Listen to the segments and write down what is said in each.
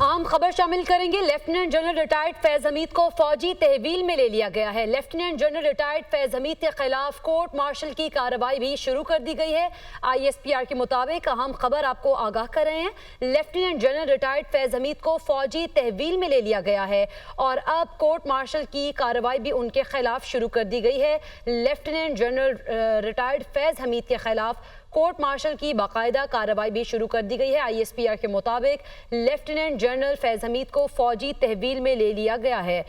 अहम खबर शामिल करेंगे। Lieutenant general retired Faiz Hamid को फौजी तहवील में ले लिया गया है। Lieutenant general retired Faiz Hamid के खिलाफ कोर्ट मार्शल की कार्रवाई भी शुरू कर दी गई है। ISPR के मुताबिक अहम खबर आपको आगाह कर रहे हैं। Lieutenant general retired Faiz Hamid को फौजी तहवील में ले लिया गया है और अब कोर्ट मार्शल की कार्रवाई भी उनके खिलाफ शुरू कर दी गई है। Lieutenant general retired Faiz Hamid के खिलाफ कोर्ट मार्शल की बाकायदा कार्रवाई भी शुरू कर दी गई है। ISPR के मुताबिक लेफ्टिनेंट जनरल फैज हमीद को फौजी तहवील में ले लिया गया है।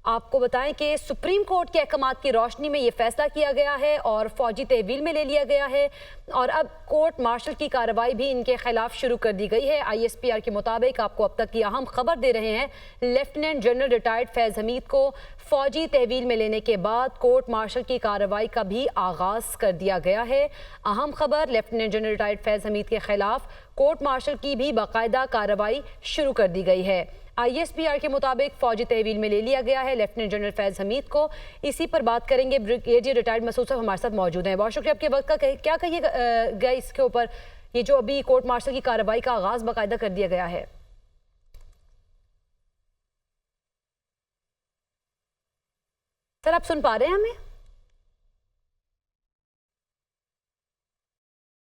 आपको बताएं कि सुप्रीम कोर्ट के अहकामात की रोशनी में ये फैसला किया गया है और फौजी तहवील में ले लिया गया है और अब कोर्ट मार्शल की कार्रवाई भी इनके खिलाफ शुरू कर दी गई है। ISPR के मुताबिक आपको अब तक की अहम खबर दे रहे हैं। Lieutenant general retired Faiz Hamid को फौजी तहवील में लेने के बाद कोर्ट मार्शल की कार्रवाई का भी आगाज कर दिया गया है। अहम खबर, lieutenant general retired Faiz Hamid के खिलाफ कोर्ट मार्शल की भी बाकायदा कार्रवाई शुरू कर दी गई है। ISPR के मुताबिक फौजी तहवील में ले लिया गया है लेफ्टिनेंट जनरल फैज हमीद को। इसी पर बात करेंगे। ब्रिगेडियर रिटायर्ड मसूद साहब हमारे साथ मौजूद हैं। बहुत शुक्रिया आपके वक्त का। क्या कहिएगा इसके ऊपर, ये जो अभी कोर्ट मार्शल की कार्रवाई का आगाज बाकायदा कर दिया गया है? सर आप सुन पा रहे हैं हमें?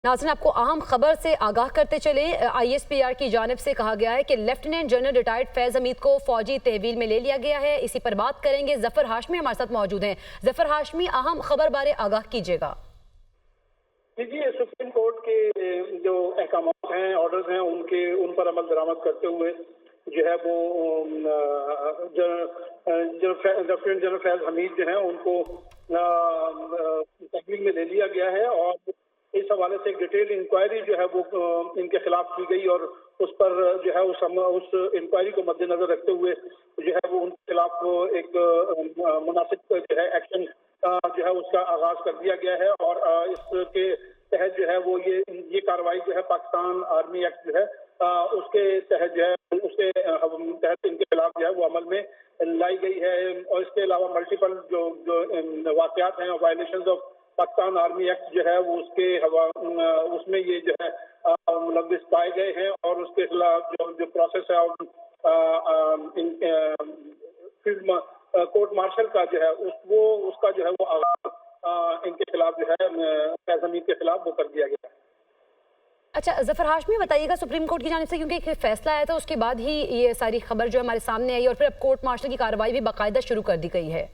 नाज़रीन, आपको अहम खबर से आगाह करते चले। ISPR की जानिब से कहा गया है कि lieutenant general retired Faiz Hamid को फौजी तहवील में ले लिया गया है। इसी पर बात करेंगे। जफर हाशमी हमारे साथ मौजूद हैं। जफर हाशमी, अहम खबर बारे आगाह कीजिएगा। जी, सुप्रीम कोर्ट के जो अहकामात हैं, ऑर्डर्स हैं, उन पर अमल दरामद करते हुए जो है वो लेफ्टिनेंट जनरल फैज हमीद जो है उनको तहवील में ले लिया गया है और इस हवाले से एक डिटेल इंक्वायरी जो है वो इनके खिलाफ की गई और उस पर जो है उस इंक्वायरी को मद्देनजर रखते हुए जो है वो उनके खिलाफ एक मुनासिब जो है एक्शन जो है उसका आगाज कर दिया गया है और इसके तहत जो है वो ये कार्रवाई जो है पाकिस्तान आर्मी एक्ट जो है उसके तहत जो है उसके तहत इनके खिलाफ जो है वो अमल में लाई गई है। और इसके अलावा मल्टीपल जो वाकयात हैं, violation of Pakistan army act जो है वो उसमें ये जो है मुलव्विस पाए गए हैं और उसके खिलाफ जो प्रोसेस है फील्ड कोर्ट मार्शल का जो है उसका जो है वो आगाज इनके खिलाफ जो है फैज हमीद के खिलाफ वो कर दिया गया। अच्छा जफर हाशमी, बताइएगा सुप्रीम कोर्ट की जानिब से क्योंकि एक फैसला आया था उसके बाद ही ये सारी खबर जो हमारे सामने आई और फिर अब कोर्ट मार्शल की कार्रवाई भी बाकायदा शुरू कर दी गई है।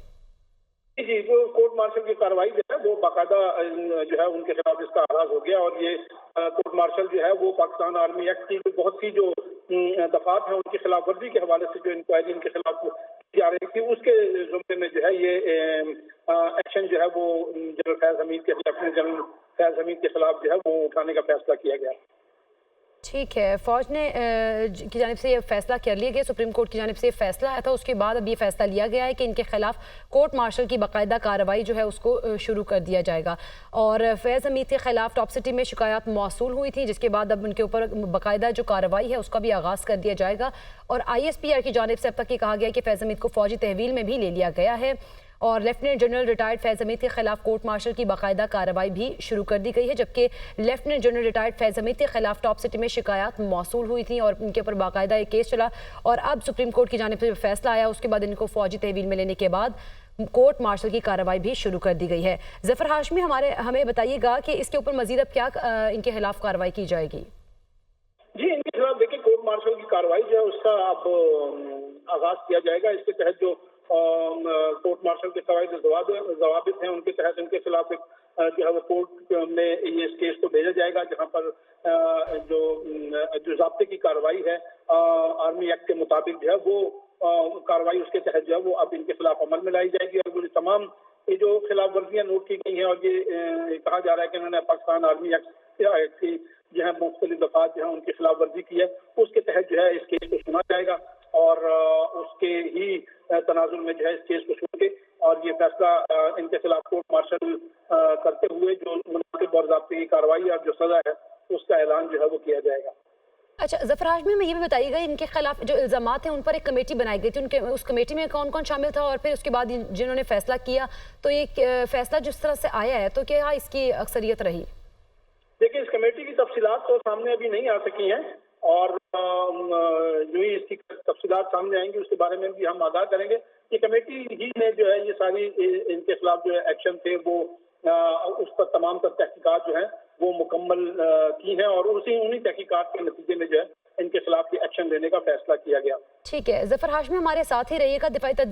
जी, जो कोर्ट मार्शल की कार्रवाई जो है वो बाकायदा जो है उनके खिलाफ इसका आगाज हो गया और ये कोर्ट मार्शल जो है वो पाकिस्तान आर्मी एक्ट की बहुत सी जो दफात हैं उनकी खिलाफ वर्जी के हवाले से जो इंक्वायरी इनके खिलाफ की जा रही थी उसके जुम्मे में जो है ये एक्शन जो है वो जनरल फैज हमीद के लेफ्टिनेंट जनरल फैज हमीद के खिलाफ जो है वो उठाने का फैसला किया गया। ठीक है, फौज ने की जानिब से ये फैसला कर लिया गया। सुप्रीम कोर्ट की जानिब से फैसला आया था, उसके बाद अब ये फैसला लिया गया है कि इनके खिलाफ कोर्ट मार्शल की बाकायदा कार्रवाई जो है उसको शुरू कर दिया जाएगा। और फैज़ हमीद के खिलाफ टॉप सिटी में शिकायत मौसूल हुई थी जिसके बाद अब उनके ऊपर बाकायदा जो कार्रवाई है उसका भी आगाज़ कर दिया जाएगा। और ISPR की जानिब से अब तक ये कहा गया कि फैज़ हमीद को फौजी तहवील में भी ले लिया गया है और lieutenant general retired Faiz Hamid के खिलाफ कोर्ट मार्शल की बाकायदा कार्रवाई भी शुरू कर दी गई है। जबकि lieutenant general retired Faiz Hamid के खिलाफ टॉप सिटी में शिकायत मौसूल हुई थी और उनके ऊपर बाकायदा एक केस चला और अब सुप्रीम कोर्ट की जानिब से फैसला आया उसके बाद इनको फौजी तहवील में लेने के बाद कोर्ट मार्शल की कार्रवाई भी शुरू कर दी गई है। जफर हाशमी, हमें बताइएगा कि इसके ऊपर मजीद अब क्या इनके खिलाफ कार्रवाई की जाएगी? जी, इनके खिलाफ देखिए कोर्ट मार्शल की कार्रवाई जो है उसका अब आगाज किया जाएगा। इसके तहत जो कोर्ट मार्शल के कवायद जवाबित हैं उनके तहत इनके खिलाफ एक जो है वो कोर्ट में ये केस को भेजा जाएगा जहां पर जो ज़ाब्ते की कार्रवाई है आर्मी एक्ट के मुताबिक जो है वो कार्रवाई उसके तहत जो है वो अब इनके खिलाफ अमल में लाई जाएगी। और वो तमाम ये जो खिलाफ वर्जियाँ नोट की गई हैं और ये कहा जा रहा है कि उन्होंने पाकिस्तान आर्मी एक्ट की जो है मुख्तलिफ दफात जो है उनकी खिलाफ वर्जी की है उसके तहत जो है इस केस को सुना जाएगा और उसके ही तनाजुर में जो है इस केस को सुन के और ये फैसला इनके खिलाफ कोर्ट मार्शल करते हुए जो मुनासिब और ज़ाब्ते की कार्रवाई और जो सजा है उसका ऐलान जो है वो किया जाएगा। अच्छा जफर हाशमी, में ये भी बताइएगा इनके खिलाफ जो इल्जामात हैं उन पर एक कमेटी बनाई गई थी, उनके उस कमेटी में कौन कौन शामिल था और फिर उसके बाद जिन्होंने फैसला किया तो ये फैसला जिस तरह से आया है तो क्या इसकी अक्सरियत रही? देखिए, इस कमेटी की तफसीलात तो सामने अभी नहीं आ सकी हैं اور جو ہی اس کی تفصیلات سامنے آئیں گی اس کے بارے میں بھی ہم آگاہ کریں گے. یہ کمیٹی ہی نے جو ہے یہ ساری ان کے خلاف جو ہے ایکشن تھے وہ اس پر تمام تر تحقیقات جو ہیں وہ مکمل کی ہیں اور انہی تحقیقات کے نتیجے میں جو ہے ان کے خلاف ایکشن لینے کا فیصلہ کیا گیا. ٹھیک ہے، ظفر ہاشمی ہمارے ساتھ ہی رہیے گا. دفاعی